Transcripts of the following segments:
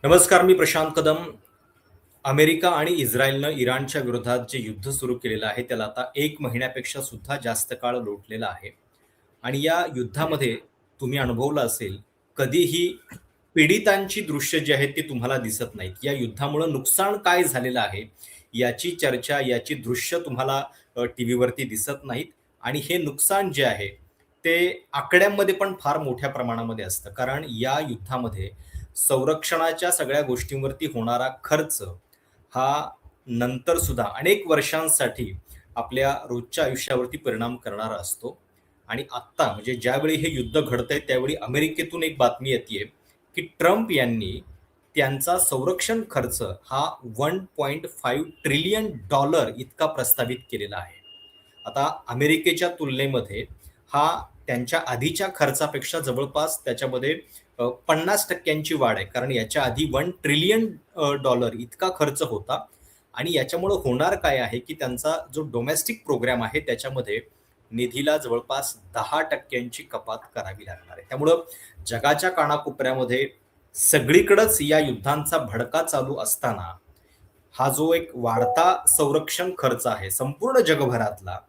नमस्कार, मी प्रशांत कदम. अमेरिका आणि इस्रायलनं इराणच्या विरोधात जे युद्ध सुरू केलेलं आहे, त्याला आता 1 महिन्यापेक्षा सुद्धा जास्त काळ लोटलेला आहे. आणि या युद्धामध्ये तुम्ही अनुभवलं असेल, कधीही पीडितांची दृश्य जी आहेत, ती तुम्हाला दिसत नाहीत. या युद्धामुळं नुकसान काय झालेलं आहे, याची चर्चा, याची दृश्य तुम्हाला टीव्हीवरती दिसत नाहीत. आणि हे नुकसान जे आहे, ते आकड्यांमध्ये पण फार मोठ्या प्रमाणामध्ये असतं. कारण या युद्धामध्ये संरक्षणाच्या सगळ्या गोष्टींवरती होणारा खर्च हा नंतर सुद्धा अनेक वर्षांसाठी आपल्या रोजच्या आयुष्यावरती परिणाम करणारा असतो. आणि आत्ता म्हणजे ज्यावेळी हे युद्ध घडतंय त्यावेळी अमेरिकेतून एक बातमी येतीये, की ट्रम्प यांनी त्यांचा संरक्षण खर्च हा $1.5 ट्रिलियन इतका प्रस्तावित केलेला आहे. आता अमेरिकेच्या तुलनेमध्ये हा त्यांच्या आधीच्या खर्चापेक्षा जवळपास त्याच्यामध्ये 50% वाढ आहे. कारण याच्या आधी $1 ट्रिलियन इतका खर्च होता. आणि याच्यामुळं होणार काय आहे, की त्यांचा जो डोमेस्टिक प्रोग्राम आहे त्याच्यामध्ये निधीला जवळपास 10% कपात करावी लागणार आहे. त्यामुळं जगाच्या कानाकोपऱ्यामध्ये सगळीकडंच या युद्धांचा भडका चालू असताना, हा जो एक वाढता संरक्षण खर्च आहे संपूर्ण जगभरातला,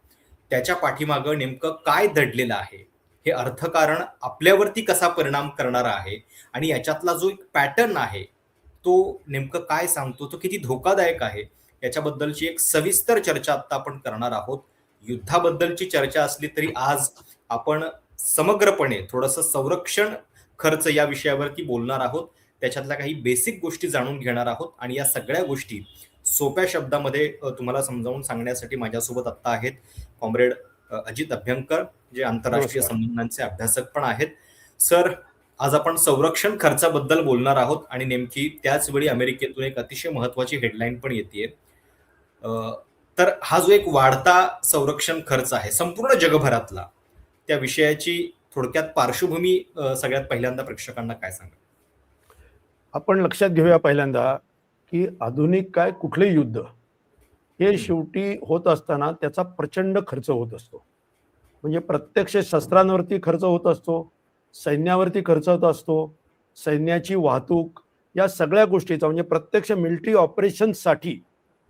त्याच्या पाठीमागं नेमकं काय दडलेलं आहे, हे अर्थकारण आपल्यावरती कसा परिणाम करणारा आहे आणि याच्यातला जो एक पॅटर्न आहे, तो नेमकं काय सांगतो, तो किती धोकादायक आहे, याच्याबद्दलची एक सविस्तर चर्चा आत्ता आपण करणार आहोत. युद्धाबद्दलची चर्चा असली तरी आज आपण समग्रपणे थोडंसं संरक्षण खर्च या विषयावरती बोलणार आहोत. त्याच्यातल्या काही बेसिक गोष्टी जाणून घेणार आहोत आणि या सगळ्या गोष्टी सोप्या शब्दामध्ये तुम्हाला समजावून सांगण्यासाठी माझ्यासोबत आत्ता आहेत कॉम्रेड अजित अभ्यंकर, जे आंतरराष्ट्रीय नमस्कार. संबंधांचे अभ्यासक पण आहेत. सर, आज आपण संरक्षण खर्चाबद्दल बोलणार आहोत आणि नेमकी त्याच वेळी अमेरिकेतून एक अतिशय महत्वाची हेडलाईन पण येतेय. तर हा जो एक वाढता संरक्षण खर्च आहे संपूर्ण जगभरातला, त्या विषयाची थोडक्यात पार्श्वभूमी सगळ्यात पहिल्यांदा प्रेक्षकांना काय सांगा? आपण लक्षात घेऊया पहिल्यांदा की आधुनिक काय कुठलेही युद्ध हे शेवटी होत असताना त्याचा प्रचंड खर्च होत असतो. म्हणजे प्रत्यक्ष शस्त्रांवरती खर्च होत असतो, सैन्यावरती खर्च होत असतो, सैन्याची वाहतूक, या सगळ्या गोष्टीचा म्हणजे प्रत्यक्ष मिलिटरी ऑपरेशन्ससाठी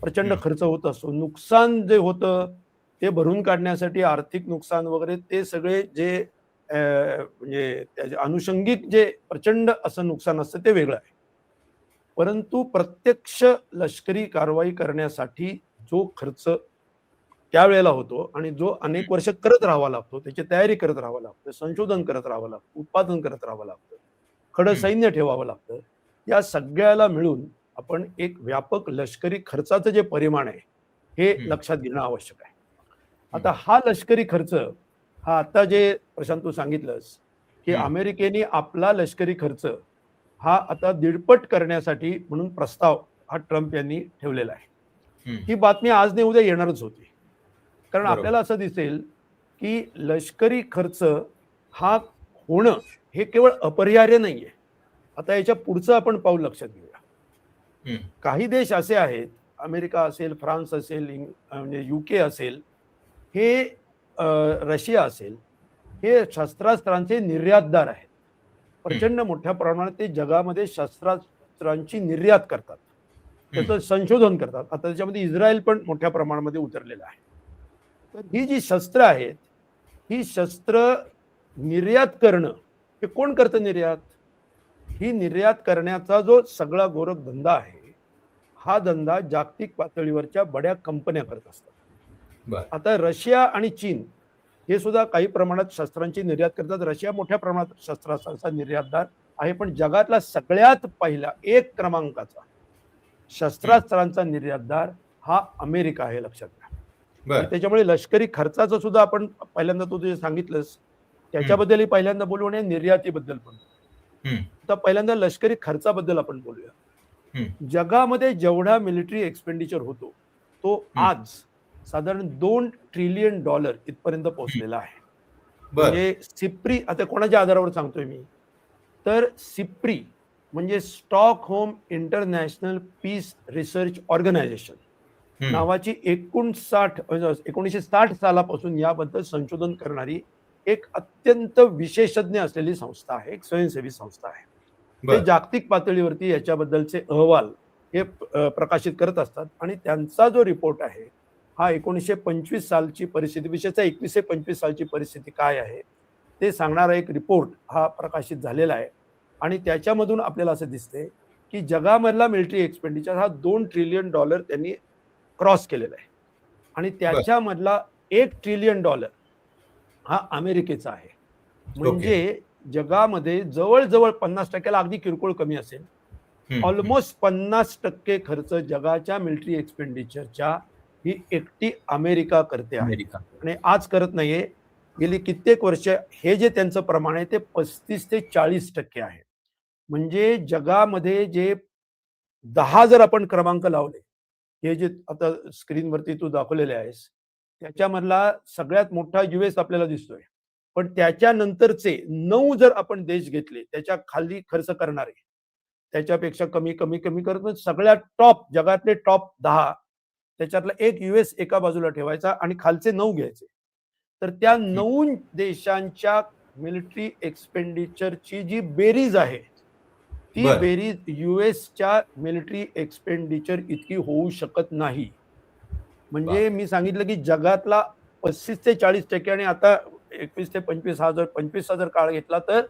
प्रचंड खर्च होत असतो. नुकसान जे होतं ते भरून काढण्यासाठी आर्थिक नुकसान वगैरे ते सगळे जे म्हणजे त्याचे अनुषंगिक जे प्रचंड असं नुकसान असतं ते वेगळं आहे. परंतु प्रत्यक्ष लष्करी कारवाई करण्यासाठी जो खर्च त्यावेळेला होतो आणि जो अनेक वर्ष करत राहावा लागतो, त्याची तयारी करत राहावं लागतं, संशोधन करत राहावं लागतं, उत्पादन करत राहावं लागतं, खडं सैन्य ठेवावं लागतं, या सगळ्याला मिळून आपण एक व्यापक लष्करी खर्चाचं जे परिमाण आहे हे लक्षात घेणं आवश्यक आहे. आता हा लष्करी खर्च हा आता जे प्रशांत तू सांगितलंस की अमेरिकेने आपला लष्करी खर्च हा आता 1.5 करण्यासाठी म्हणून प्रस्ताव हा ट्रम्प यांनी ठेवलेला आहे. ही बातमी आज नाही उद्या येणारच होती. कारण आपल्याला असं दिसेल की लष्करी खर्च हा होणं हे केवळ अपरिहार्य नाहीये. आता याच्या पुढचं आपण पाऊल लक्षात घेऊया. काही देश असे आहेत, अमेरिका असेल, फ्रान्स असेल, म्हणजे UK असेल, हे रशिया असेल, हे शस्त्रास्त्रांचे निर्यातदार आहेत. प्रचंड मोठ्या प्रमाणात ते जगामध्ये शस्त्रास्त्रांची निर्यात करतात, त्याचं संशोधन करतात. आता त्याच्यामध्ये इस्रायल पण मोठ्या प्रमाणामध्ये उतरलेला आहे. तर ही जी शस्त्र आहेत, ही शस्त्र निर्यात करणं हे कोण करतं निर्यात? ही निर्यात करण्याचा जो सगळा गोरख धंदा आहे, हा धंदा जागतिक पातळीवरच्या बड्या कंपन्या करत असतात. आता रशिया आणि चीन हे सुद्धा काही प्रमाणात शस्त्रांची निर्यात करतात. रशिया मोठ्या प्रमाणात शस्त्रास्त्रांचा निर्यातदार आहे, पण जगातला सगळ्यात पहिला 1 क्रमांकाचा शस्त्रास्त्रांचा निर्यातदार हा अमेरिका आहे, लक्षात घ्या. त्याच्यामुळे लष्करी खर्चाचं सुद्धा आपण पहिल्यांदा तू जे सांगितलंस त्याच्याबद्दलही पहिल्यांदा बोलू आणि निर्यातीबद्दल पण. आता पहिल्यांदा लष्करी खर्चाबद्दल आपण बोलूया. जगामध्ये जेवढा मिलिटरी एक्सपेंडिचर होतो तो आज साधारण $2 ट्रिलियन इथपर्यंत पोहोचलेला आहे. म्हणजे सिप्री, आता कोणाच्या आधारावर सांगतोय मी, तर सिप्री म्हणजे Stockholm international peace research organisation नावाची 1960 सालापासून याबद्दल संशोधन करणारी एक अत्यंत विशेषज्ञ असलेली संस्था आहे, एक स्वयंसेवी संस्था आहे. ते बर जागतिक पातळीवरती याच्याबद्दलचे अहवाल हे प्रकाशित करत असतात आणि त्यांचा जो रिपोर्ट आहे हा 1925 सालची परिस्थिती, विशेषतः 2125 सालची परिस्थिती काय आहे ते सांगणारा एक रिपोर्ट हा प्रकाशित झालेला आहे. आणि त्याच्यामधून आपल्याला असं दिसतंय की जगामधला मिलिटरी एक्सपेंडिचर हा $2 ट्रिलियन त्यांनी क्रॉस केलेला आहे. आणि बर त्याच्यामधला $1 ट्रिलियन हा अमेरिकेचा आहे. ओके. म्हणजे जगामध्ये जवळ-जवळ 50%ला अगदी किरकोळ कमी असेल. हम्म. ऑलमोस्ट 50% खर्च जगाच्या मिलिटरी एक्सपेंडिचरच्या ही एकटी अमेरिका करते आहे. अमेरिका. आणि आज करत नाहीये. गेली कित्येक वर्ष हे जे त्यांचं प्रमाण आहे ते 35 ते 40% आहे. म्हणजे जगामध्ये जे 10 जर आपण क्रमांक लावले, हे जे आता स्क्रीनवरती तू दाखवलेले आहेस, त्याच्यामधला सगळ्यात मोठा यूएस आपल्याला दिसतोय. पण त्याच्यानंतरचे 9 जर आपण देश घेतले, त्याच्या खाली खर्च करणारे, त्याच्यापेक्षा कमी, कमी, कमी करत सगळ्यात टॉप जगातले टॉप 10 त्याच्यातला एक यूएस एका बाजूला ठेवायचा आणि खालचे 9 घ्यायचे. तर त्या हम्म. 9 देशांच्या मिलिटरी एक्सपेंडिचरची जी बेरीज आहे, ती बर बेरीज यूएसच्या मिलिटरी एक्सपेंडिचर इतकी होऊ शकत नाही. म्हणजे बापरे. मी सांगितलं की जगातला 35 ते 40% आणि आता 21 ते 25 हा जर 25 चा जर काळ घेतला तर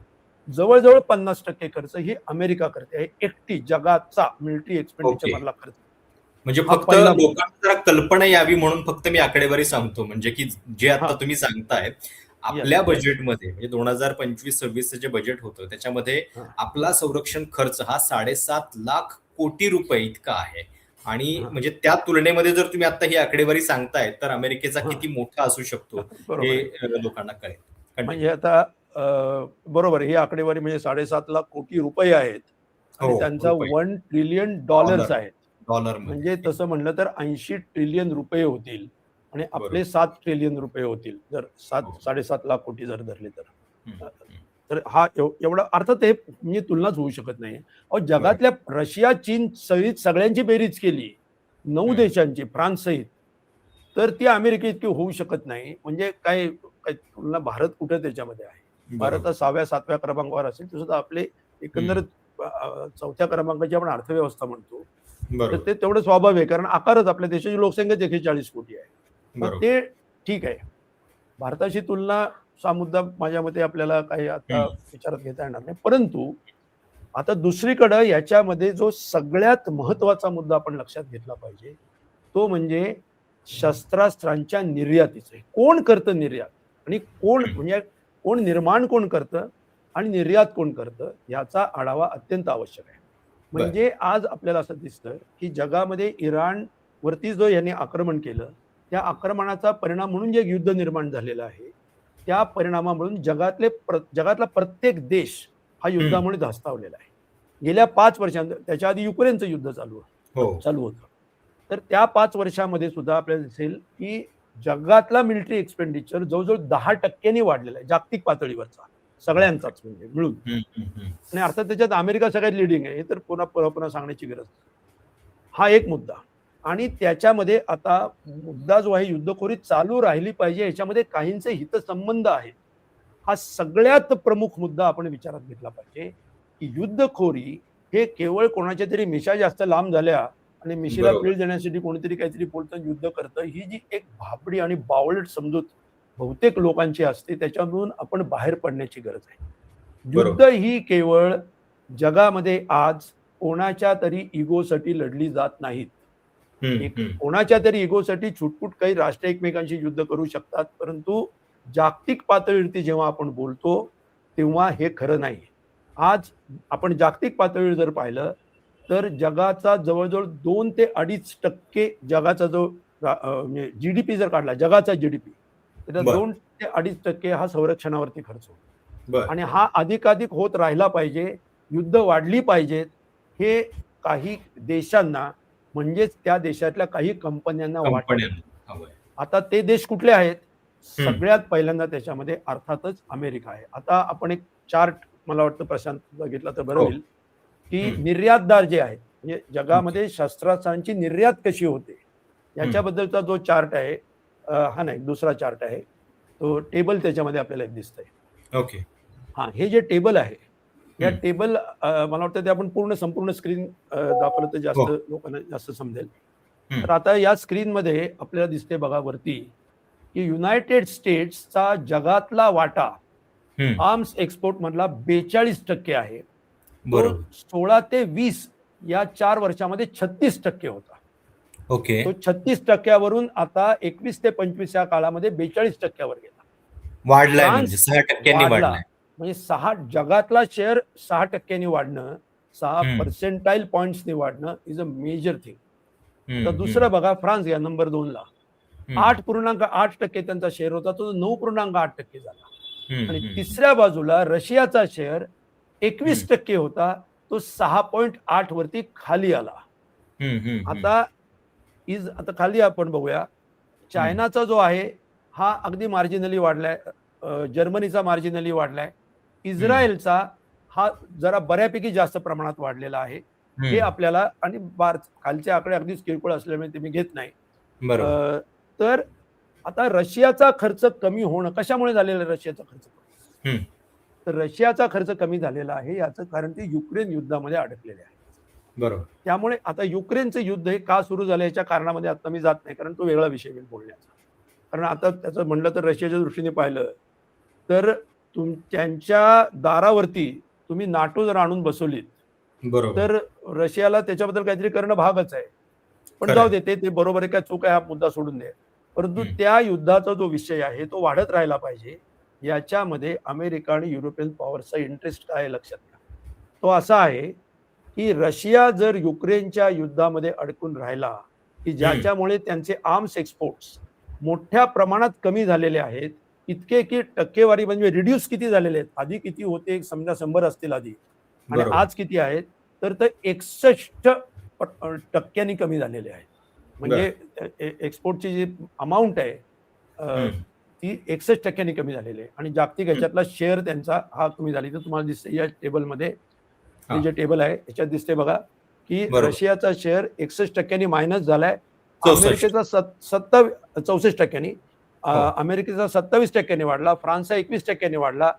जवळ-जवळ 50% खर्च ही अमेरिका करते आहे. एकटी जगाचा मिलिटरी एक्सपेंडिचर ओके. मधला खर्च. म्हणजे हा फक्त पहिला मुद्दा. लोकांना जरा कल्पना यावी म्हणून फक्त मी आकडेवारी सांगतो, म्हणजे की जे आता हां. तुम्ही सांगताय, येस, आपल्या येस. बजेटमध्ये म्हणजे 2025-26 जे बजेट होतं त्याच्यामध्ये हां, आपला संरक्षण खर्च हा 7.5 लाख कोटी रुपये इतका आहे. आणि हां, म्हणजे त्या तुलनेमध्ये जर तुम्ही आता ही आकडेवारी सांगताय तर अमेरिकेचा हां. किती मोठा असू शकतो हे बरोबर आहे. लोकांना कळेल. म्हणजे कंटिन्यू. आता बरोबर आहे. ही आकडेवारी म्हणजे 7.5 लाख कोटी रुपये आहेत हो, आणि त्यांचा रुपये. $1 ट्रिलियन डॉलर. आहेत. डॉलरमध्ये. म्हणजे तसं म्हणलं तर 80 ट्रिलियन रुपये होतील आणि आपले बरोबर. 7 ट्रिलियन रुपये होतील. जर हो. 7.5 लाख कोटी जर धरले तर. हम्म, अ, हम्म. तर हा एवढा अर्थात हे म्हणजे तुलनाच होऊ शकत नाही. अहो बरोबर. जगातल्या रशिया, चीन सहित सगळ्यांची बेरीज केली 9 हम्म. देशांची फ्रान्स सहित, तर ती अमेरिके इतकी होऊ शकत नाही. म्हणजे काय काय तुलना भारत कुठे त्याच्यामध्ये आहे? भारत बरोबर. हा 6व्या-7व्या क्रमांकावर असेल तर सुद्धा आपले हम्म. एकंदरीत 4थ्या क्रमांकाची आपण अर्थव्यवस्था म्हणतो. तर बरोबर. ते तेवढं स्वाभाविक आहे. कारण आकारच आपल्या देशाची लोकसंख्याच 140 कोटी आहे. मग बरोबर. ते ठीक आहे. भारताशी तुलना हा मुद्दा माझ्या मते आपल्याला काही आता हं. विचारात घेता येणार नाही. परंतु आता दुसरीकडं याच्यामध्ये जो सगळ्यात महत्त्वाचा मुद्दा आपण लक्षात घेतला पाहिजे, तो म्हणजे शस्त्रास्त्रांच्या निर्यातीचं. कोण करतं निर्यात? आणि कोण हं. म्हणजे कोण निर्माण कोण करतं आणि निर्यात कोण करतं याचा आढावा अत्यंत आवश्यक आहे. बरं. म्हणजे आज आपल्याला असं दिसतं, की जगामध्ये इराणवरती जो यांनी आक्रमण केलं, त्या आक्रमणाचा परिणाम म्हणून जे युद्ध निर्माण झालेलं आहे, त्या परिणामामधून जगातला प्रत्येक देश हा हं. युद्धामुळे धास्तावलेला आहे. गेल्या 5 वर्षांत त्याच्या आधी युक्रेनचं युद्ध हो. चालू होतं. तर त्या 5 वर्षामध्ये सुद्धा आपल्याला दिसेल, की जगातला मिलिटरी एक्सपेंडिचर जवळ-जवळ 10% वाढलेला आहे, जागतिक पातळीवरचा. बापरे! सगळ्यांचाच म्हणजे मिळून. हं, हं, हं. आणि अर्थात त्याच्यात अमेरिका सगळ्यात लीडिंग आहे. हे तर पुन्हा सांगण्याची गरज नाही. हा एक मुद्दा. आणि त्याच्यामध्ये आता मुद्दा जो आहे युद्धखोरी चालू राहिली पाहिजे याच्यामध्ये काहींचे हितसंबंध आहेत. हा सगळ्यात प्रमुख मुद्दा आपण विचारात घेतला पाहिजे, की युद्धखोरी हे केवळ कोणाच्या तरी मिशा जास्त लांब झाल्या आणि मिशीला बरोबर. पीळ देण्यासाठी कोणीतरी काहीतरी बोलतं युद्ध करतं, ही जी एक भाबडी आणि बावळट समजूत बहुतेक लोकांची असते, त्याच्यामधून आपण बाहेर पडण्याची गरज आहे. युद्ध बरोबर. ही केवळ जगामध्ये आज कोणाच्या तरी इगोसाठी लढली जात नाहीत. हं, एक हं. कोणाच्या तरी इगोसाठी छुटपुट काही राष्ट्र एकमेकांशी युद्ध करू शकतात, परंतु जागतिक पातळीवरती जेव्हा आपण बोलतो, तेव्हा हे खरं नाही. आज आपण जागतिक पातळीवर जर पाहिलं, तर जगाचा जवळ-जवळ 2 ते 2.5% जगाचा जो म्हणजे जी-डी-पी जर काढला, जगाचा जी-डी-पी, तर बरं. 2 ते 2.5% हा संरक्षणावरती खर्च होतो. बरं. आणि हा अधिकाधिक होत राहिला पाहिजे, युद्ध वाढली पाहिजेत, हे काही देशांना म्हणजेच त्या देशातल्या काही कंपन्यांना वाटतं. कंपन्यांना हवंय. आता ते देश कुठले आहेत? हं, सगळ्यात पहिल्यांदा त्याच्यामध्ये अर्थातच अमेरिका आहे. आता आपण एक चार्ट मला वाटतं प्रशांत बघितला तर बरं हो. होईल, की हं. निर्यातदार जे आहेत, म्हणजे ओके. जगामध्ये शस्त्रास्त्रांची निर्यात कशी होते, हं. याच्याबद्दलचा जो चार्ट आहे, हा नाही दुसरा चार्ट आहे. तो टेबल त्याच्यामध्ये आपल्याला दिसतंय. ओके. हां, हे जे टेबल आहे, या टेबल मला वाटतं ते आपण संपूर्ण स्क्रीन दाखवलं तर जास्त हो. लोकांना जास्त समजेल. तर आता या स्क्रीनमध्ये आपल्याला दिसते बघा वरती, की युनायटेड स्टेट्सचा जगातला वाटा आर्म्स एक्सपोर्ट मधला 42% आहे. तो बरोबर. 16 ते 20 या 4 वर्षामध्ये 36% होता. ओके. तो 36% आता 21 ते 25 या काळामध्ये 42% गेला. वाढलाय म्हणजे फ्रान्स 6% वाढला. वाढलाय. म्हणजे 6 जगातला शेअर 6% वाढणं, 6 हं. पर्सेंटाईल पॉइंट्सनी वाढणं इज अ मेजर थिंग. आता हं, हं. दुसरं बघा, फ्रान्स घ्या नंबर 2 ला. हं. 8.8% त्यांचा शेअर होता, तो 9.8% झाला. हं, आणि हं. तिसऱ्या बाजूला रशियाचा शेअर हं. 21% होता, तो 6.8 वरती खाली आला. हं, हं, हं. आता खाली आपण बघूया. हं. चायनाचा जो आहे हा अगदी मार्जिनली वाढलाय. जर्मनीचा मार्जिनली वाढलाय. हं. इस्रायलचा हा जरा बऱ्यापैकी जास्त प्रमाणात वाढलेला आहे. हे हं. आपल्याला आणि खालचे आकडे अगदीच किरकोळ असल्यामुळे ते मी घेत नाही. बरोबर. तर आता रशियाचा खर्च कमी होणं कशामुळे झालेलं आहे? रशियाचा खर्च कमी. हं. तर रशियाचा खर्च कमी झालेला आहे याचं कारण ते युक्रेन युद्धामध्ये अडकलेले आहे. बरोबर. त्यामुळे आता युक्रेनचं युद्ध हे का सुरू झालं याच्या कारणामध्ये आता मी जात नाही, कारण तो वेगळा विषय मी बोलण्याचा. कारण आता त्याचं म्हणलं तर रशियाच्या दृष्टीने पाहिलं तर त्यांच्या दारावरती तुम्ही नाटो जर आणून बसवलीत, बरोबर. तर रशियाला त्याच्याबद्दल काहीतरी करणं भागच आहे. पण खरं जाऊ आहे. दे, ते बरोबर आहे का चूक आहे हा मुद्दा सोडून दे. परंतु हं. त्या युद्धाचा जो विषय आहे तो वाढत राहिला पाहिजे. याच्यामध्ये अमेरिका आणि युरोपियन पॉवरचा इंटरेस्ट काय आहे लक्षात घ्या. तो असा आहे, की रशिया जर युक्रेनच्या युद्धामध्ये अडकून राहिला, की हं. ज्याच्यामुळे त्यांचे आर्म्स एक्सपोर्ट्स मोठ्या प्रमाणात कमी झालेले आहेत. इतके की टक्केवारी म्हणजे रिड्यूस किती झालेले आहेत. आधी किती होते समजा 100 असतील आधी आणि बरोबर. आज किती आहेत, तर ते 61% कमी झालेले आहेत. म्हणजे बरं. एक्सपोर्टची जी अमाउंट आहे हं. ती 61% कमी झालेली आहे आणि जागतिक हं. ह्याच्यातला शेअर त्यांचा हा कमी झाली. तर तुम्हाला दिसते या टेबलमध्ये, हे हां. जे टेबल आहे याच्यात दिसते बघा, की बरोबर. रशियाचा शेअर 61% मायनस झालाय. 64. अमेरिकेचा 64%, हो. अमेरिकेचा 27% वाढला, फ्रान्सचा 21% वाढला,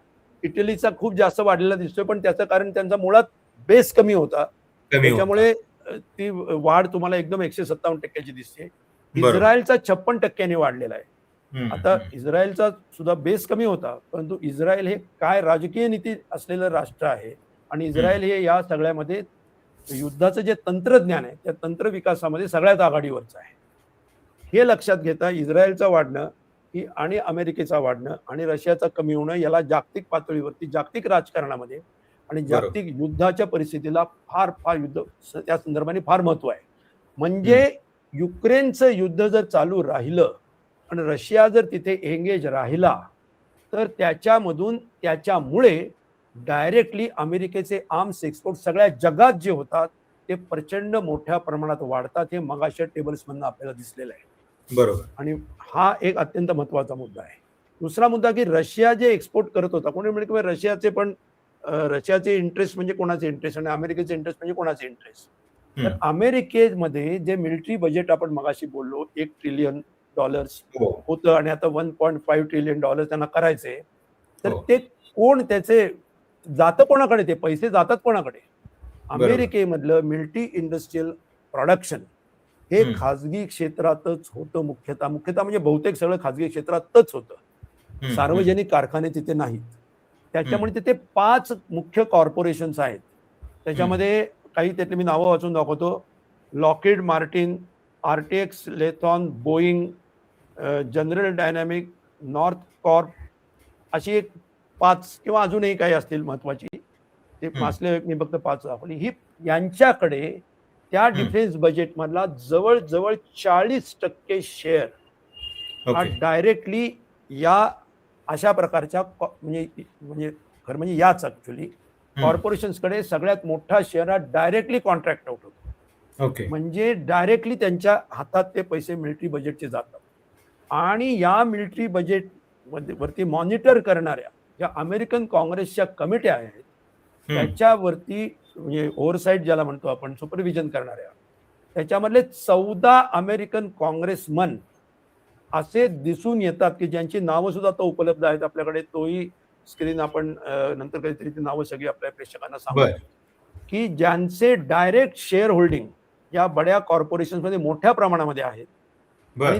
इटलीचा खूप जास्त वाढलेला दिसतोय, पण त्याचं कारण त्यांचा मुळात बेस कमी होता. कमी होता. त्याच्यामुळे ती वाढ तुम्हाला एकदम 157% दिसते. बरोबर. इस्रायलचा 56% वाढलेला आहे. हं, आता हं. इस्रायलचा सुद्धा बेस कमी होता, परंतु इस्रायल हे काय राजकीय नीती असलेलं राष्ट्र आहे आणि हं. इस्रायल हे या सगळ्यामध्ये युद्धाचं जे तंत्रज्ञान आहे त्या तंत्र विकासामध्ये सगळ्यात आघाडीवरचं आहे. हे लक्षात घेता इस्रायलचं वाढणं आणि अमेरिकेचा वाढणं आणि रशियाचा कमी होणं याला जागतिक पातळीवरती, जागतिक राजकारणामध्ये आणि बरोबर. जागतिक युद्धाच्या परिस्थितीला फार फार त्या संदर्भाने फार महत्व आहे. हं. म्हणजे युक्रेनचं युद्ध जर चालू राहिलं आणि रशिया जर तिथे एंगेज राहिला, तर त्याच्यामुळे डायरेक्टली अमेरिकेचे आर्म्स एक्सपोर्ट सगळ्या जगात जे होतात ते प्रचंड मोठ्या प्रमाणात वाढतात. हे मगाच्या टेबल्समधनं आपल्याला दिसलेलं आहे. बरोबर. आणि हा एक अत्यंत महत्वाचा मुद्दा आहे. दुसरा मुद्दा, की रशिया जे एक्सपोर्ट करत होता, कोणी म्हणजे की रशियाचे पण रशियाचे इंटरेस्ट म्हणजे कोणाचे इंटरेस्ट आणि अमेरिकेचे इंटरेस्ट म्हणजे कोणाचे इंटरेस्ट. तर हं. अमेरिकेमध्ये जे मिलिटरी बजेट आपण मगाशी बोललो $1 ट्रिलियन हो. होतं आणि आता $1.5 ट्रिलियन त्यांना करायचे. तर हो. ते कोण त्याचे जातं कोणाकडे, ते पैसे जातात कोणाकडे? बरोबर. अमेरिकेमधलं मिलिटरी इंडस्ट्रियल प्रोडक्शन हे हं. खाजगी क्षेत्रातच होतं मुख्यतः म्हणजे बहुतेक सगळं खाजगी क्षेत्रातच होतं. हं, हं. सार्वजनिक कारखाने तिथे नाहीत. हं. त्याच्यामुळे तिथे 5 मुख्य कॉर्पोरेशन्स आहेत. हं. त्याच्यामध्ये काही त्यातली मी नावं वाचून दाखवतो. Lockheed Martin, RTX, Raytheon, Boeing, General Dynamic, Northrop अशी एक 5 किंवा अजूनही काही असतील महत्वाची. ते हं. वाचले मी फक्त 5 दाखवली. यांच्याकडे त्या हं. डिफेन्स बजेटमधला जवळ-जवळ 40% शेअर हा ओके. डायरेक्टली या अशा प्रकारच्या म्हणजे म्हणजे खरं म्हणजे याच ॲक्चुअली हं. कॉर्पोरेशन्सकडे सगळ्यात मोठा शेअर हा डायरेक्टली कॉन्ट्रॅक्ट आउट होतो. ओके. म्हणजे डायरेक्टली त्यांच्या हातात ते पैसे मिलिटरी बजेटचे जातात. आणि या मिलिटरी बजेट वरती मॉनिटर करणाऱ्या ज्या अमेरिकन काँग्रेसच्या कमिट्या आहेत, हं. त्याच्यावरती म्हणजे ओव्हरसाईट ज्याला म्हणतो आपण, सुपरविजन करणाऱ्या, त्याच्यामधले 14 अमेरिकन काँग्रेसमन असे दिसून येतात, की ज्यांची नावं सुद्धा आता उपलब्ध आहेत आपल्याकडे. तोही स्क्रीन आपण नंतर काहीतरी ती नावं सगळी आपल्या प्रेक्षकांना सांगू, बर की ज्यांचे डायरेक्ट शेअर होल्डिंग या बड्या कॉर्पोरेशनमध्ये मोठ्या प्रमाणामध्ये आहेत बर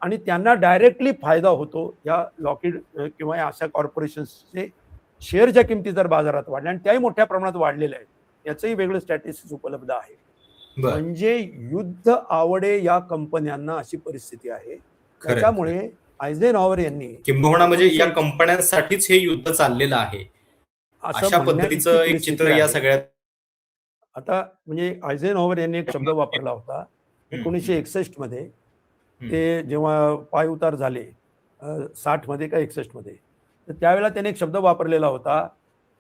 आणि त्यांना डायरेक्टली फायदा होतो या लॉकिड किंवा या अशा कॉर्पोरेशन्सचे शेअरच्या किमती जर बाजारात वाढल्या आणि त्याही मोठ्या प्रमाणात वाढलेल्या आहेत, याचंही वेगळं स्टॅटिस्टिक्स उपलब्ध आहे. बर म्हणजे युद्ध आवडे या कंपन्यांना अशी परिस्थिती आहे. खरंय त्याच्यामुळे आयझेनहॉवर यांनी किंबहुना म्हणजे या 1900 कंपन्यांसाठीच हे युद्ध चाललेलं आहे, असं अशा म्हणण्या इतकी पद्धतीचं एक परिस्थिती चित्र या आहे. सगळ्यात. आता म्हणजे आयझेनहॉवर यांनी एक शब्द वापरला होता 1961 मध्ये, हम्म, ते जेव्हा पायउतार झाले 60 मध्ये का 61 मध्ये, तर त्यावेळेला त्याने एक शब्द वापरलेला होता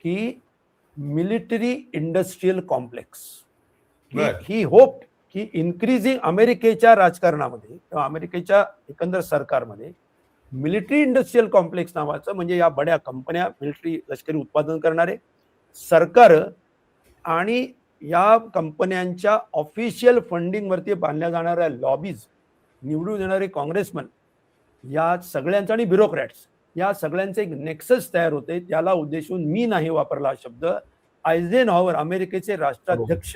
की मिलिटरी इंडस्ट्रियल कॉम्प्लेक्स, की बर ही होप की इन्क्रीजिंग अमेरिकेच्या राजकारणामध्ये किंवा अमेरिकेच्या एकंदर सरकारमध्ये मिलिटरी इंडस्ट्रियल कॉम्प्लेक्स नावाचं, म्हणजे या बड्या कंपन्या, मिलिटरी लष्करी उत्पादन करणारे सरकार आणि या कंपन्यांच्या ऑफिशियल फंडिंगवरती बांधल्या जाणाऱ्या लॉबीज, निवडून येणारे काँग्रेसमन, या सगळ्यांचा आणि ब्युरोक्रॅट्स, या सगळ्यांचे एक नेक्सस तयार होते. त्याला उद्देशून मी नाही वापरला हा शब्द, आयझेनहॉवर अमेरिकेचे राष्ट्राध्यक्ष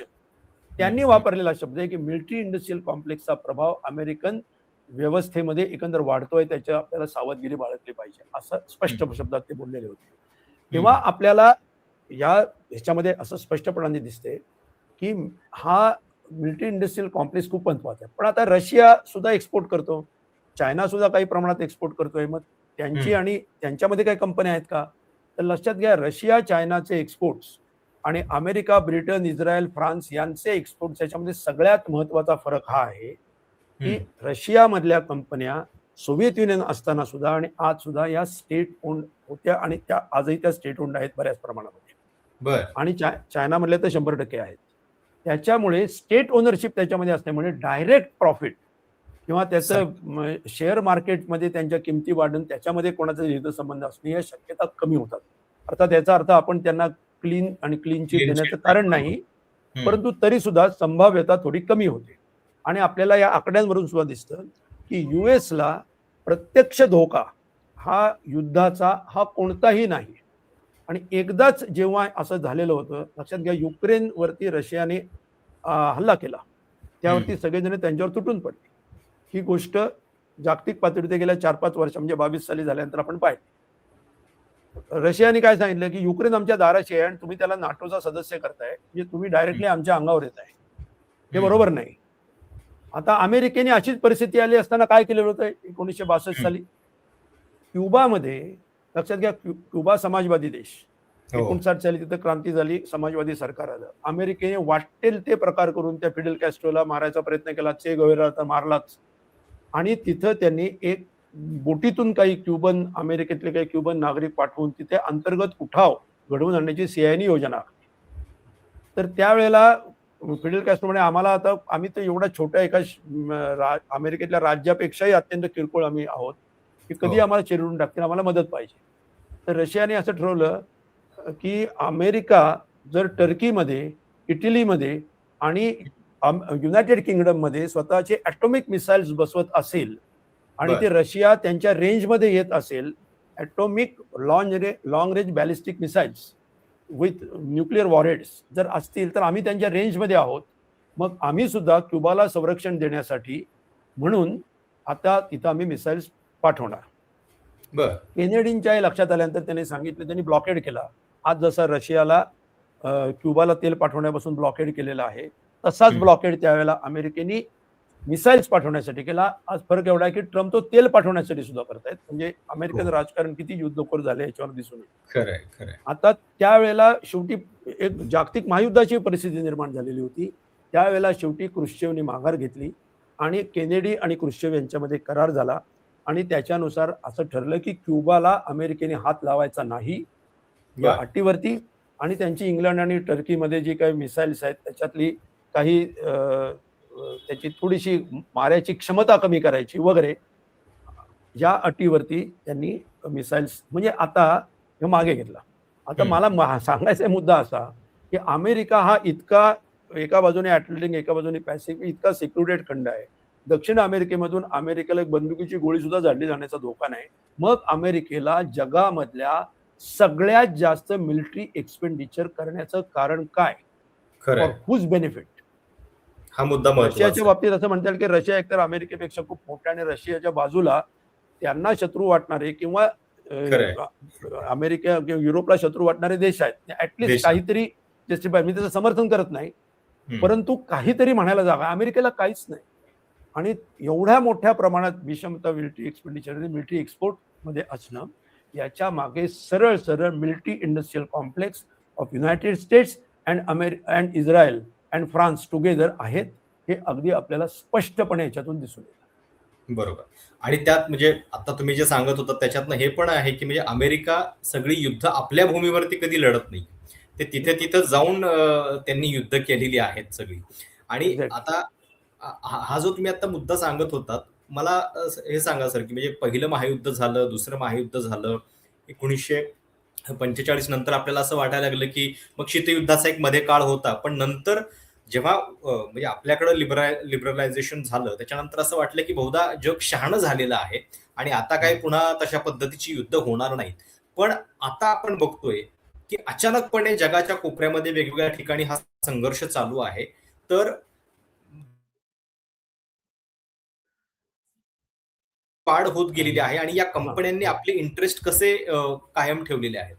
त्यांनी वापरलेला शब्द आहे की मिलिटरी इंडस्ट्रियल कॉम्प्लेक्सचा प्रभाव अमेरिकन व्यवस्थेमध्ये एकंदर वाढतोय, त्याच्या आपल्याला सावधगिरी बाळगली पाहिजे, असं स्पष्ट शब्दात ते बोललेले होते. तेव्हा आपल्याला या ह्याच्यामध्ये असं स्पष्टपणाने दिसते की हा मिलिटरी इंडस्ट्रियल कॉम्प्लेक्स खूप महत्वाचा आहे. पण आता रशिया सुद्धा एक्सपोर्ट करतो, चायना सुद्धा काही प्रमाणात एक्सपोर्ट करतोय. मग त्यांची आणि त्यांच्यामध्ये काही कंपन्या आहेत का? तर लक्षात घ्या, रशिया चायनाचे एक्सपोर्ट्स आणि अमेरिका, ब्रिटन, इस्रायल, फ्रान्स यांचे एक्सपोर्ट्स, याच्यामध्ये सगळ्यात महत्वाचा फरक हा आहे की रशियामधल्या कंपन्या सोव्हिएत युनियन असताना सुद्धा आणि आज सुद्धा या स्टेट ओन्ड होत्या आणि त्या आजही त्या स्टेट ओन्ड आहेत बऱ्याच प्रमाणामध्ये. बर आणि चायनामधले तर 100% आहेत. त्याच्यामुळे स्टेट ओनरशिप त्याच्यामध्ये असल्यामुळे डायरेक्ट प्रॉफिट किंवा त्याचं शेअर मार्केटमध्ये त्यांच्या किमती वाढून त्याच्यामध्ये कोणाचा हितसंबंध असणे या शक्यता कमी होतात. अर्थात याचा अर्थ आपण त्यांना क्लीन आणि क्लीन चिट देण्याचं कारण नाही, परंतु तरी सुद्धा संभाव्यता थोडी कमी होते. आणि आपल्याला या आकड्यांवरून सुद्धा दिसतं की युएसला प्रत्यक्ष धोका हा युद्धाचा हा कोणताही नाही. आणि एकदाच जेव्हा असं झालेलं होतं, लक्षात घ्या, युक्रेनवरती रशियाने हल्ला केला, त्यावरती सगळेजण त्यांच्यावर तुटून पडले. ही गोष्ट जागतिक पातळीवर गेल्या 4-5 वर्ष म्हणजे 22 साली झाल्यानंतर आपण पाहिली. रशियाने काय सांगितलं की युक्रेन आमच्या दाराशी आहे आणि तुम्ही त्याला नाटोचा सदस्य करताय, म्हणजे तुम्ही डायरेक्टली आमच्या अंगावर येत आहे, हे बरोबर नाही. आता अमेरिकेने अशीच परिस्थिती आली असताना काय केलेलं होतं 1962 साली क्युबामध्ये. लक्षात घ्या, क्युबा समाजवादी देश, 59 साली तिथं क्रांती झाली, समाजवादी सरकार आलं. अमेरिकेने वाटेल ते प्रकार करून त्या फिडेल कॅस्ट्रोला मारायचा प्रयत्न केला, चे गवेरा तर मारलाच. आणि तिथं त्यांनी एक बोटीतून काही क्युबन, अमेरिकेतले काही क्युबन नागरिक पाठवून तिथे अंतर्गत उठाव घडवून आणण्याची सीआयएने योजना आखली. तर त्यावेळेला फिडेल कॅस्ट्रो म्हणे, आम्हाला आता, आम्ही तर एवढ्या छोट्या एका अमेरिकेतल्या राज्यापेक्षाही अत्यंत किरकोळ आम्ही आहोत की कधी आम्हाला चिरडून टाकतील, आम्हाला मदत पाहिजे. तर रशियाने असं ठरवलं की अमेरिका जर टर्कीमध्ये, इटलीमध्ये आणि युनायटेड किंगडममध्ये स्वतःचे ॲटॉमिक मिसाईल्स बसवत असेल आणि ते रशिया त्यांच्या रेंजमध्ये येत असेल, atomic long range ballistic missiles with nuclear warheads जर असतील, तर आम्ही त्यांच्या रेंजमध्ये आहोत. मग आम्ही सुद्धा क्युबाला संरक्षण देण्यासाठी म्हणून आता तिथं आम्ही मिसाईल्स पाठवणार. केनेडींच्या लक्षात आल्यानंतर त्यांनी सांगितलं, त्यांनी ब्लॉकेड केला. आज जसा रशियाला क्युबाला तेल पाठवण्यापासून ब्लॉकेड केलेला आहे, तसाच ब्लॉकेड त्यावेळेला अमेरिकेने मिसाईल्स पाठवण्यासाठी केला. आज फरक एवढा आहे की ट्रम्प तो तेल पाठवण्यासाठी सुद्धा करतायत. म्हणजे अमेरिकन राजकारण किती युद्धखोर झाले याच्यावर दिसून येईल. आता त्यावेळेला शेवटी एक जागतिक महायुद्धाची परिस्थिती निर्माण झालेली होती. त्यावेळेला शेवटी क्रुश्चेवने माघार घेतली आणि केनेडी आणि क्रुश्चेव यांच्यामध्ये करार झाला आणि त्याच्यानुसार असं ठरलं की क्युबाला अमेरिकेने हात लावायचा नाही या अटीवरती. आणि त्यांची इंग्लंड आणि टर्कीमध्ये जी काही मिसाईल्स आहेत त्याच्यातली काही त्याची थोडीशी मारायची क्षमता कमी करायची वगैरे, या अटीवरती त्यांनी मिसाईल्स, म्हणजे आता हे मागे घेतला. आता मला सांगायचा मुद्दा असा की अमेरिका हा इतका एका बाजूने अटलांटिक, एका बाजूने पॅसिफिक, इतका सिक्युरेटेड खंड आहे. दक्षिण अमेरिकेमधून अमेरिकेला एक बंदुकीची गोळी सुद्धा झाडली जाण्याचा धोका नाही. मग अमेरिकेला जगामधल्या सगळ्यात जास्त मिलिटरी एक्सपेंडिचर करण्याचं कारण काय? खरं फॉर आहे. Whose benefit? हा मुद्दा रशियाच्या महत्वाचा आहे. बाबतीत असं म्हणता येईल की रशिया एकतर अमेरिकेपेक्षा खूप मोठ्या आणि रशियाच्या बाजूला त्यांना शत्रू वाटणारे किंवा खरं आहे. अमेरिका किंवा युरोपला शत्रू वाटणारे देश आहेत. ऍटलिस्ट देश आहे. काहीतरी जस्टिफाय, मी त्याचं समर्थन करत नाही, हं. परंतु काहीतरी म्हणायला जागा. अमेरिकेला काहीच नाही. आणि एवढ्या मोठ्या प्रमाणात विषमता मिलिटरी एक्सपेंडिचर आणि मिलिटरी एक्सपोर्ट मध्ये असणं, याच्या मागे सरळ सरळ military industrial complex of United states and Israel and France together आहेत. हे अगदी आपल्याला स्पष्टपणे याच्यातून दिसून येतं. बरोबर. आणि त्यात म्हणजे आता तुम्ही जे सांगत होता त्याच्यातनं हे पण आहे, की म्हणजे अमेरिका सगळी युद्ध आपल्या भूमीवरती कधी लढत नाही. ते तिथे जाऊन त्यांनी युद्ध केलेली आहेत सगळी. आणि एक्झॅक्ट. आता हा जो तुम्ही आता मुद्दा सांगत होतात, मला हे सांगा सर, की म्हणजे पहिलं महायुद्ध झालं, दुसरं महायुद्ध झालं. 1945 नंतर आपल्याला असं वाटायला लागलं, की मग शीतयुद्धाचा एक मध्ये काळ होता. पण नंतर जेव्हा म्हणजे आपल्याकडं लिबरलायझेशन झालं, त्याच्यानंतर असं वाटलं की बहुधा जग शहाणं झालेलं आहे आणि आता काही पुन्हा तशा पद्धतीची युद्ध होणार नाहीत. पण आता आपण बघतोय की अचानकपणे जगाच्या कोपऱ्यामध्ये वेगवेगळ्या ठिकाणी हा संघर्ष चालू आहे. तर वाढ होत गेलेली आहे आणि या हा, कंपन्यांनी आपले इंटरेस्ट कसे कायम ठेवलेले आहेत?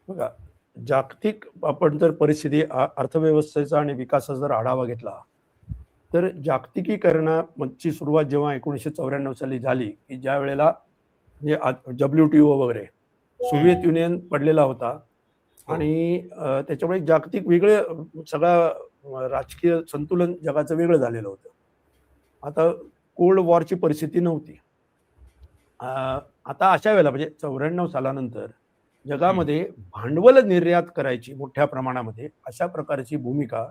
बघा, जागतिक आपण जर परिस्थिती अर्थव्यवस्थेचा आणि विकासाचा जर आढावा घेतला, तर जागतिकीकरणाची सुरुवात जेव्हा 1994 साली झाली, की ज्या वेळेला म्हणजे WTO वगैरे सोव्हिएत युनियन पडलेला होता हो. आणि त्याच्यामुळे जागतिक वेगळे सगळा राजकीय संतुलन जगाचं वेगळं झालेलं होतं. आता कोल्ड वॉरची परिस्थिती नव्हती. आता अशा वेळेला म्हणजे 94 सालानंतर हं. जगामध्ये भांडवल निर्यात करायची मोठ्या प्रमाणामध्ये अशा प्रकारची भूमिका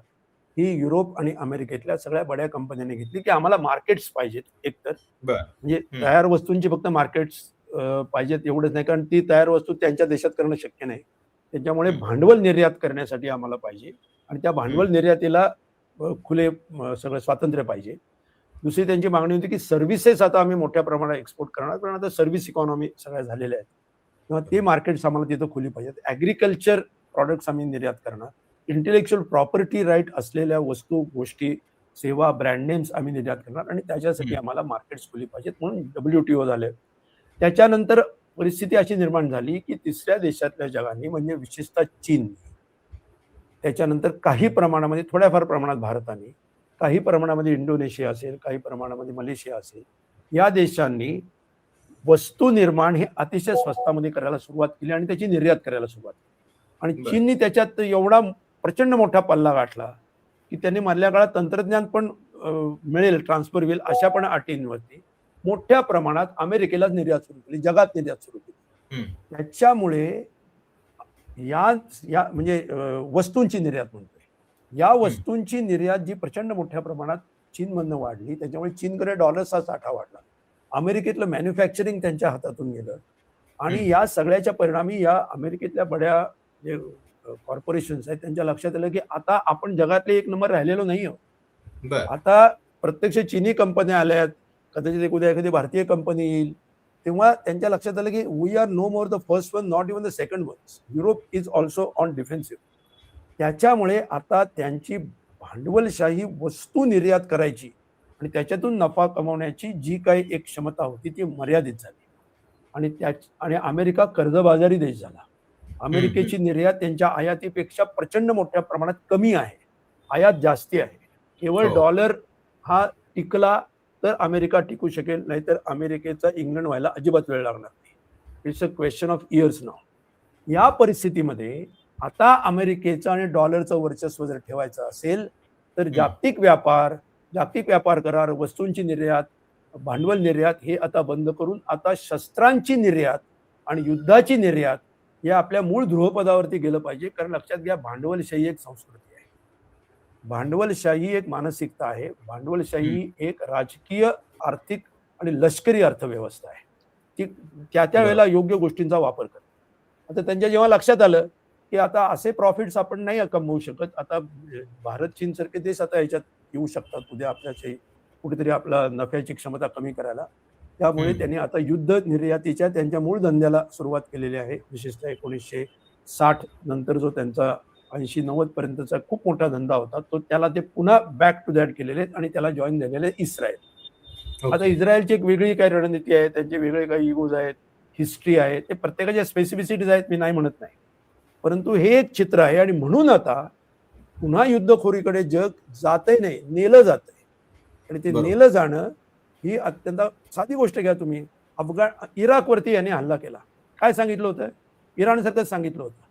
ही युरोप आणि अमेरिकेतल्या सगळ्या बड्या कंपन्यांनी घेतली, की आम्हाला मार्केट्स पाहिजेत एकतर. बरं. म्हणजे हं, तयार वस्तूंची फक्त मार्केट्स पाहिजेत एवढंच नाही, कारण ती तयार वस्तू त्यांच्या देशात करणं शक्य नाही. त्याच्यामुळे हं, भांडवल निर्यात करण्यासाठी आम्हाला पाहिजे आणि त्या हं, भांडवल निर्यातीला खुले सगळं स्वातंत्र्य पाहिजे. दुसरी त्यांची मागणी होती, की सर्व्हिसेस आता आम्ही मोठ्या प्रमाणात एक्सपोर्ट करणार, कारण आता सर्व्हिस इकॉनॉमी सगळ्या झालेल्या आहेत. किंवा ते मार्केट्स आम्हाला तिथं खुली पाहिजेत. ॲग्रिकल्चर प्रॉडक्ट्स आम्ही निर्यात करणार. इंटेलेक्चुअल प्रॉपर्टी राईट असलेल्या वस्तू, गोष्टी, सेवा, ब्रँड नेम्स आम्ही निर्यात करणार आणि त्याच्यासाठी हं. आम्हाला मार्केट्स खुली पाहिजेत म्हणून WTO झाले. त्याच्यानंतर परिस्थिती अशी निर्माण झाली, की तिसऱ्या देशातल्या जगाने म्हणजे विशेषतः चीन, त्याच्यानंतर काही प्रमाणामध्ये थोड्याफार प्रमाणात भारताने, काही प्रमाणामध्ये इंडोनेशिया असेल, काही प्रमाणामध्ये मलेशिया असेल, या देशांनी वस्तू निर्माण हे अतिशय स्वस्तामध्ये करायला सुरुवात केली आणि त्याची निर्यात करायला सुरुवात केली. आणि बरं. चीननी त्याच्यात एवढा प्रचंड मोठा पल्ला गाठला, की त्यांनी मधल्या काळात तंत्रज्ञान पण मिळेल, ट्रान्सफर होईल अशा पण अटींवरती मोठ्या प्रमाणात अमेरिकेलाच निर्यात सुरू केली, जगात निर्यात सुरू केली. हं, त्याच्यामुळे या या म्हणजे वस्तूंची निर्यात म्हणतोय. या हं, वस्तूंची निर्यात जी प्रचंड मोठ्या प्रमाणात चीनमधनं वाढली, त्याच्यामुळे चीनकडे डॉलर्सचा साठा वाढला. अमेरिकेतलं मॅन्युफॅक्चरिंग त्यांच्या हातातून गेलं हं. आणि या सगळ्याच्या परिणामी या अमेरिकेतल्या बड्या जे कॉर्पोरेशन्स आहेत त्यांच्या लक्षात आलं, की आता आपण जगातले एक नंबर राहिलेलो नाही आहोत. बरं. आता प्रत्यक्ष चीनी कंपन्या आल्यात, कदाचित एक उद्या एखादी भारतीय कंपनी येईल. तेव्हा त्यांच्या लक्षात आलं, की we are no more the first one, not even the second ones. Europe is also on defensive. त्याच्यामुळे आता त्यांची भांडवलशाही वस्तू निर्यात करायची आणि त्याच्यातून नफा कमवण्याची जी काही एक क्षमता होती ती मर्यादित झाली. आणि अमेरिका कर्जबाजारी देश झाला. हं, हं. अमेरिकेची निर्यात त्यांच्या आयातीपेक्षा प्रचंड मोठ्या प्रमाणात कमी आहे. आयात जास्ती आहे. केवळ हो. डॉलर हा टिकला तर अमेरिका टिकू शकेल, नाहीतर अमेरिकेचा इंग्लंड व्हायला अजिबात वेळ लागणार नाही. It's a question of years now. या परिस्थितीमध्ये आता अमेरिकेचं आणि डॉलरचं वर्चस्व जर ठेवायचं असेल, तर हं, जागतिक व्यापार करार, वस्तूंची निर्यात, भांडवल निर्यात हे आता बंद करून आता शस्त्रांची निर्यात आणि युद्धाची निर्यात या आपल्या मूळ ध्रुवपदावरती गेलं पाहिजे. कारण लक्षात घ्या, भांडवलशाही एक संस्कृती आहे. भांडवलशाही एक मानसिकता आहे. हं. भांडवलशाही एक राजकीय, आर्थिक आणि लष्करी अर्थव्यवस्था आहे. ती त्या बरोबर. वेळेला योग्य गोष्टींचा वापर करते. आता त्यांच्या जेव्हा लक्षात आलं, की आता असे प्रॉफिट्स आपण नाही कमवू शकत. आता भारत, चीन सारखे देश आता ह्याच्यात येऊ शकतात उद्या आपल्याशी कुठेतरी आपला नफ्याची क्षमता कमी करायला. त्यामुळे त्यांनी आता युद्ध निर्यातीच्या त्यांच्या मूळ धंद्याला सुरुवात केलेली आहे. विशेषतः 1960 नंतर जो त्यांचा 80-90 पर्यंतचा खूप मोठा धंदा होता, तो त्याला ते पुन्हा बॅक टू दॅट केलेले आहेत आणि त्याला जॉईन झालेले आहे इस्रायल. आता इस्रायलची एक वेगळी काही रणनीती आहे, त्यांचे वेगळे काही इगोज आहेत, हिस्ट्री आहे, ते प्रत्येकाच्या स्पेसिफिसिटीज आहेत, मी नाही म्हणत नाही. परंतु हे एक चित्र आहे आणि म्हणून आता पुन्हा युद्धखोरीकडे जग जातही नाही, नेलं जातंय. आणि ते नेलं जाणं ही अत्यंत साधी गोष्ट घ्या तुम्ही. इराकवरती यांनी हल्ला केला. काय सांगितलं होतं? इराणसारखंच सांगितलं होतं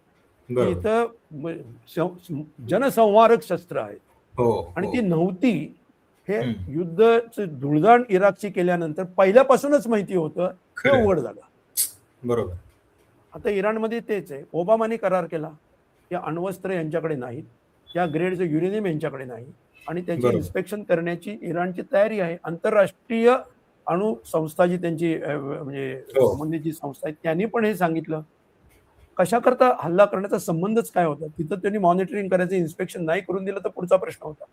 की इथं जनसंहारक शस्त्र आहेत आणि ती नव्हती. हे युद्धचं धुळदाण इराकची केल्यानंतर पहिल्यापासूनच माहिती होतं, हे उघड झालं. बरोबर. आता इराणमध्ये तेच आहे. ओबामाने करार केला की अण्वस्त्र यांच्याकडे नाहीत, त्या ग्रेडचं युरेनियम यांच्याकडे नाही आणि त्याची इन्स्पेक्शन करण्याची इराणची तयारी आहे. आंतरराष्ट्रीय अणु संस्था जी त्यांची म्हणजे संबंधित जी संस्था आहे त्यांनी पण हे सांगितलं. कशा करता हल्ला करण्याचा संबंधच काय होता? तिथं त्यांनी मॉनिटरिंग करायचं, इन्स्पेक्शन नाही करून दिलं तर पुढचा प्रश्न होता.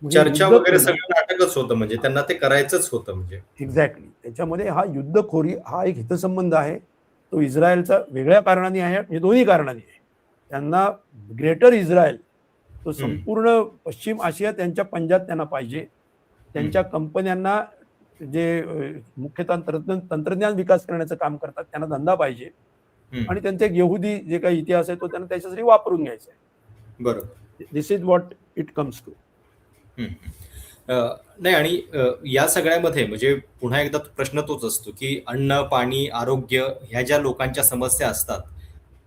चर्चा वगैरे सगळं नाटकच होतं, म्हणजे त्यांना ते करायचंच होतं. म्हणजे एक्झॅक्टली. त्याच्यामध्ये हा युद्धखोरी हा एक हितसंबंध आहे. तो इस्रायलचा वेगळ्या कारणाने आहे, म्हणजे दोन्ही कारणाने आहे. त्यांना ग्रेटर इस्रायल, तो संपूर्ण पश्चिम आशिया त्यांच्या पंजात त्यांना पाहिजे. त्यांच्या कंपन्यांना जे मुख्यतः तंत्रज्ञान विकास करण्याचं काम करतात त्यांना धंदा पाहिजे आणि त्यांचा एक यहुदी जे काही इतिहास आहे तो त्यांना त्याच्यासाठी वापरून घ्यायचा आहे. बरोबर. This is what it comes to. नाही, आणि या सगळ्यामध्ये म्हणजे पुन्हा एकदा प्रश्न तोच असतो की अन्न, पाणी, आरोग्य ह्या ज्या लोकांच्या समस्या असतात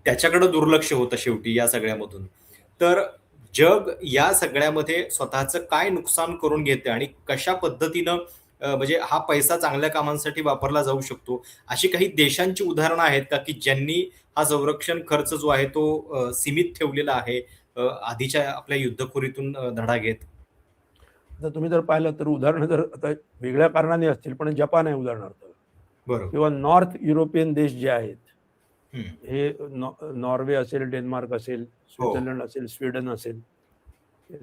त्याच्याकडे दुर्लक्ष होतं शेवटी या सगळ्यामधून. तर जग या सगळ्यामध्ये स्वतःचं काय नुकसान करून घेते आणि कशा पद्धतीनं म्हणजे हा पैसा चांगल्या कामांसाठी वापरला जाऊ शकतो, अशी काही देशांची उदाहरणं आहेत का की ज्यांनी हा संरक्षण खर्च जो आहे तो सीमित ठेवलेला आहे आधीच्या आपल्या युद्धखोरीतून धडा घेत? जर तुम्ही जर पाहिलं तर उदाहरणं जर आता वेगळ्या कारणाने असतील, पण जपान आहे उदाहरणार्थ, किंवा नॉर्थ युरोपियन देश जे आहेत, हे नॉर्वे असेल, डेन्मार्क असेल, स्वित्झर्लंड असेल, स्वीडन असेल,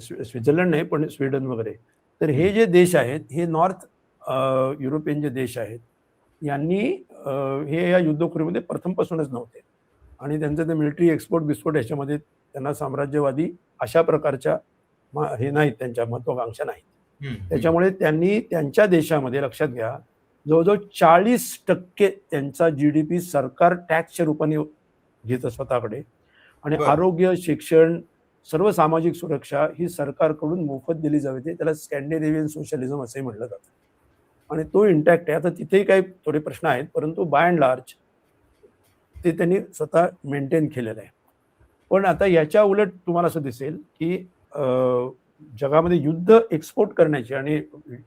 स्वित्झर्लंड नाही पण स्वीडन वगैरे, तर हे जे देश आहेत हे नॉर्थ युरोपियन जे देश आहेत यांनी हे या युद्धखोरीमध्ये प्रथमपासूनच नव्हते आणि त्यांचं ते मिलिटरी एक्सपोर्ट बिस्पोर्ट ह्याच्यामध्ये त्यांना साम्राज्यवादी अशा प्रकारच्या हे नाहीत, त्यांच्या महत्वाकांक्षा नाहीत. त्याच्यामुळे त्यांनी त्यांच्या देशामध्ये लक्षात घ्या जवळजवळ 40% त्यांचा GDP सरकार टॅक्सच्या रूपाने घेतं स्वतःकडे आणि आरोग्य, शिक्षण, सर्व सामाजिक सुरक्षा ही सरकारकडून मोफत दिली जाते. त्याला स्कॅन्डिनेव्हियन सोशलिझम असंही म्हटलं जातं आणि तो इंटॅक्ट आहे. आता तिथेही काही थोडे प्रश्न आहेत परंतु बाय अँड लार्ज ते त्यांनी स्वतः मेंटेन केलेलं आहे. पण आता याच्या उलट तुम्हाला असं दिसेल की जगामध्ये युद्ध एक्सपोर्ट करण्याची आणि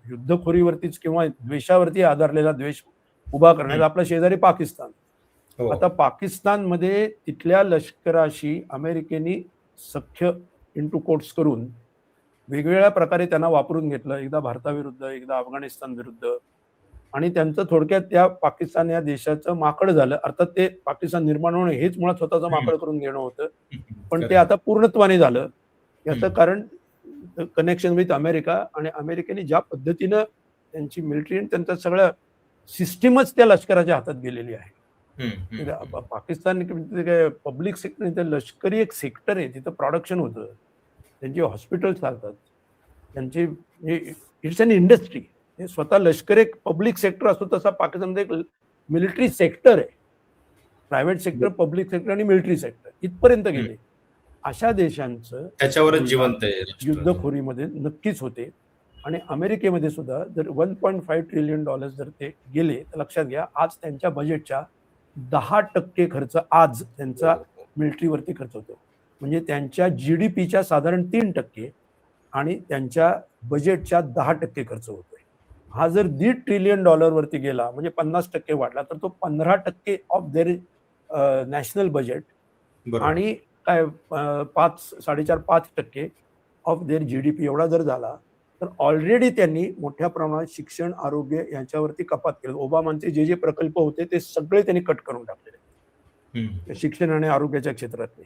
युद्धखोरीवरतीच किंवा द्वेषावरती आधारलेला द्वेष उभा करण्याचा आपला शेजारी पाकिस्तान. आता पाकिस्तानमध्ये तिथल्या लष्कराशी अमेरिकेने सख्य इंटू कोट्स करून वेगवेगळ्या प्रकारे त्यांना वापरून घेतलं. एकदा भारताविरुद्ध, एकदा अफगाणिस्तान विरुद्ध, आणि त्यांचं थोडक्यात त्या पाकिस्तान या देशाचं माकड झालं. अर्थात ते पाकिस्तान निर्माण होणं हेच मुळात स्वतःचं माकड करून घेणं होतं, पण ते आता पूर्णत्वाने झालं. याचं कारण कनेक्शन विथ अमेरिका, आणि अमेरिकेने ज्या पद्धतीनं त्यांची मिलिटरी त्यांचं सगळं सिस्टीमच त्या लष्कराच्या हातात गेलेली आहे. पाकिस्तान पब्लिक सेक्टर, लष्करी एक सेक्टर आहे, तिथं प्रोडक्शन होतं, त्यांची हॉस्पिटल चालतात, त्यांची इट्स अन इंडस्ट्री. हे स्वतः लष्कर एक पब्लिक सेक्टर असतो तसा पाकिस्तानमध्ये एक मिलिटरी सेक्टर आहे. प्रायव्हेट सेक्टर, पब्लिक सेक्टर आणि मिलिटरी सेक्टर इथपर्यंत गेले. अशा देशांचं त्याच्यावरच जिवंत युद्धखोरीमध्ये नक्कीच होते. आणि अमेरिकेमध्ये सुद्धा जर $1.5 ट्रिलियन जर ते गेले तर लक्षात घ्या आज त्यांच्या बजेटच्या 10% खर्च आज त्यांचा मिलिटरीवरती खर्च होतो. म्हणजे त्यांच्या GDPच्या साधारण 3% आणि त्यांच्या बजेटच्या 10% खर्च होतोय. हा जर $1.5 ट्रिलियन वरती गेला म्हणजे 50% वाढला तर तो 15% ऑफ देअर नॅशनल बजेट आणि काय 5-5.5% ऑफ देअर GDP एवढा जर झाला तर ऑलरेडी त्यांनी मोठ्या प्रमाणात शिक्षण, आरोग्य यांच्यावरती कपात केली. ओबामांचे जे जे प्रकल्प होते ते सगळे त्यांनी कट करून टाकलेले शिक्षण आणि आरोग्याच्या क्षेत्रातले.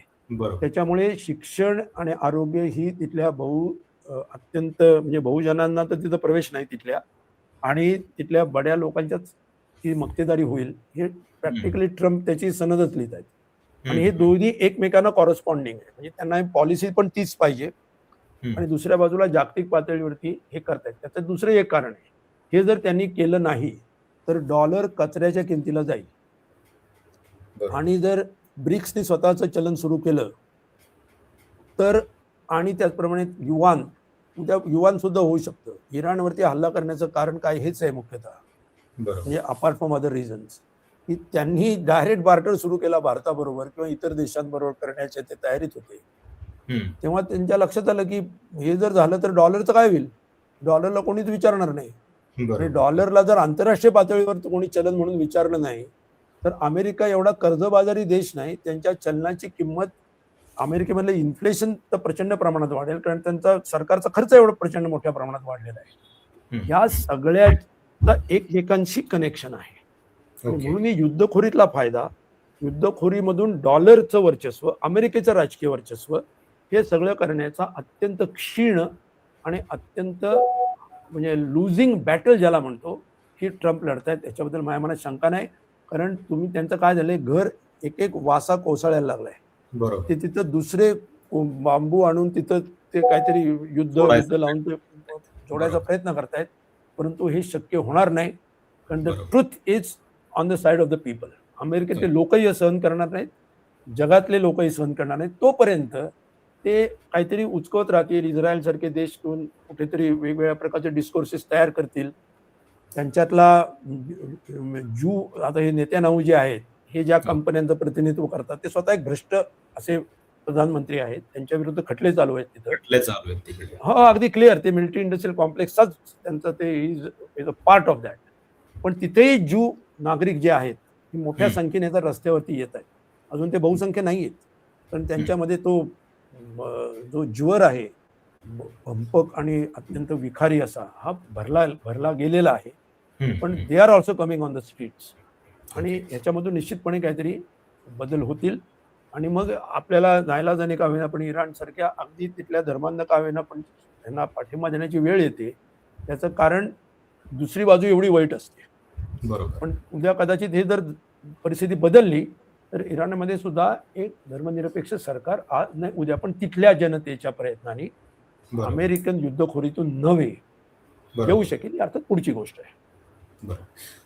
त्याच्यामुळे शिक्षण आणि आरोग्य ही तिथल्या अत्यंत म्हणजे बहुजनांना तर तिथं प्रवेश नाही तिथल्या, आणि तिथल्या बड्या लोकांच्याच ती मक्तेदारी होईल हे प्रॅक्टिकली ट्रम्प त्याची सनदच लिहित आहेत आणि हे हम्म. दोन्ही एकमेकांना कॉरेस्पॉन्डिंग आहे. म्हणजे त्यांना पॉलिसी पण तीच पाहिजे हम्म. आणि दुसऱ्या बाजूला जागतिक पातळीवरती हे करतायत. त्याचं दुसरं एक कारण आहे, हे जर त्यांनी केलं नाही तर डॉलर कचऱ्याच्या किमतीला जाईल बरोबर. आणि जर ब्रिक्सने स्वतःचं चलन सुरू केलं तर आणि त्याचप्रमाणे युवान, उद्या युवान सुद्धा होऊ शकतं. इराणवरती हल्ला करण्याचं कारण काय हेच आहे मुख्यतः, बरोबर. म्हणजे अपार्ट फ्रॉम अदर रिझन्स, की त्यांनी डायरेक्ट बार्टर सुरू केला भारताबरोबर किंवा इतर देशांबरोबर करण्याच्या ते तयारीत होते. तेव्हा त्यांच्या लक्षात आलं की हे जर झालं तर डॉलरचं काय होईल, डॉलरला कोणीच विचारणार नाही. आणि बरोबर. डॉलरला जर आंतरराष्ट्रीय पातळीवर कोणी चलन म्हणून विचारलं नाही तर अमेरिका एवढा कर्जबाजारी देश नाही, त्यांच्या चलनाची किंमत, अमेरिकेमधलं इन्फ्लेशन तर प्रचंड प्रमाणात वाढेल कारण त्यांचा सरकारचा खर्च एवढा प्रचंड मोठ्या प्रमाणात वाढलेला आहे. ह्या सगळ्याचा एकमेकांशी कनेक्शन आहे आणि ओके. म्हणून ही युद्धखोरीतला फायदा, युद्धखोरीमधून डॉलरचं वर्चस्व, अमेरिकेचं राजकीय वर्चस्व, हे सगळं करण्याचा अत्यंत क्षीण आणि अत्यंत म्हणजे लुझिंग बॅटल ज्याला म्हणतो ही ट्रम्प लढतायत. त्याच्याबद्दल माझ्या मनात शंका नाही, कारण तुम्ही त्यांचं काय झालंय, घर एक एक वासा कोसळायला लागलाय. बरोबर. ते तिथं दुसरे बांबू आणून तिथं ते काहीतरी युद्ध लावून ते जोडायचा प्रयत्न करतायत, परंतु हे शक्य होणार नाही कारण the truth is on the side of the people. अमेरिकेतले लोकही हे सहन करणार नाहीत, जगातले लोकही सहन करणार नाहीत. तोपर्यंत ते काहीतरी उचकवत राहतील, इस्रायल सारखे देश घेऊन कुठेतरी वेगवेगळ्या प्रकारचे डिस्कोर्सेस तयार करतील. त्यांच्यातला जू, आता हे नेत्यानाहू जे आहेत, हे ज्या कंपन्यांचं प्रतिनिधित्व करतात ते स्वतः एक भ्रष्ट असे प्रधानमंत्री आहेत, त्यांच्या विरुद्ध खटले चालू आहेत तिथं. हो, अगदी क्लिअर, ते मिलिटरी इंडस्ट्रियल कॉम्प्लेक्सचाच त्यांचं ते is a part of that. पण तिथेही ज्यू नागरिक जे आहेत मोठ्या संख्येने तर रस्त्यावरती येत आहेत. अजून ते बहुसंख्य नाही आहेत, पण त्यांच्यामध्ये तो जो ज्वर आहे, भंपक आणि अत्यंत विखारी असा, हा भरला गेलेला आहे. पण they are also coming on the streets आणि ह्याच्यामधून निश्चितपणे काहीतरी बदल होतील आणि मग आपल्याला नाईलाजाने का होईना पण इराण सारख्या अगदी तिथल्या धर्मांना का होईना पण त्यांना पाठिंबा देण्याची वेळ येते. त्याचं कारण दुसरी बाजू एवढी वाईट असते. बरोबर. पण उद्या कदाचित हे जर परिस्थिती बदलली तर इराणमध्ये सुद्धा एक धर्मनिरपेक्ष सरकार आज नाही उद्या पण तिथल्या जनतेच्या प्रयत्नाने अमेरिकन युद्धखोरीतून नव्हे येऊ शकेल, ही अर्थात पुढची गोष्ट आहे. बरं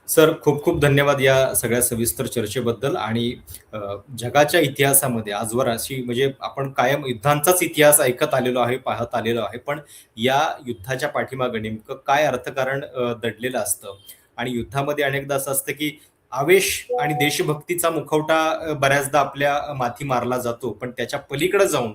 सर, खूप खूप धन्यवाद या सगळ्या सविस्तर चर्चेबद्दल. आणि जगाच्या इतिहासामध्ये आजवर अशी म्हणजे आपण कायम युद्धांचाच इतिहास ऐकत आलेलो आहे, पाहत आलेलो आहे, पण या युद्धाच्या पाठीमागे नेमकं काय अर्थकारण दडलेलं असतं. आणि युद्धामध्ये अनेकदा असं असतं की आवेश आणि देशभक्तीचा मुखवटा बऱ्याचदा आपल्या माथी मारला जातो, पण त्याच्या पलीकडे जाऊन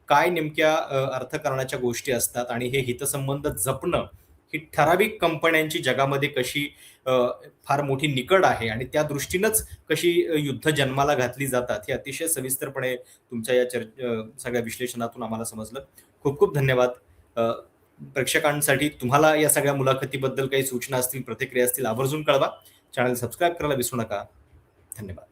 काय नेमक्या अर्थकारणाच्या गोष्टी असतात आणि हे हितसंबंध जपणं ही ठराविक कंपन्यांची जगामध्ये कशी फार मोठी निकड आहे आणि त्या दृष्टीनंच कशी युद्ध जन्माला घातली जातात हे अतिशय सविस्तरपणे तुमच्या या सगळ्या विश्लेषणातून आम्हाला समजलं. खूप खूप धन्यवाद. प्रेक्षकांसाठी तुम्हाला या सगळ्या मुलाखतीबद्दल काही सूचना असतील, प्रतिक्रिया असतील, आवर्जून कळवा. चॅनल सबस्क्राईब करायला विसरू नका. धन्यवाद.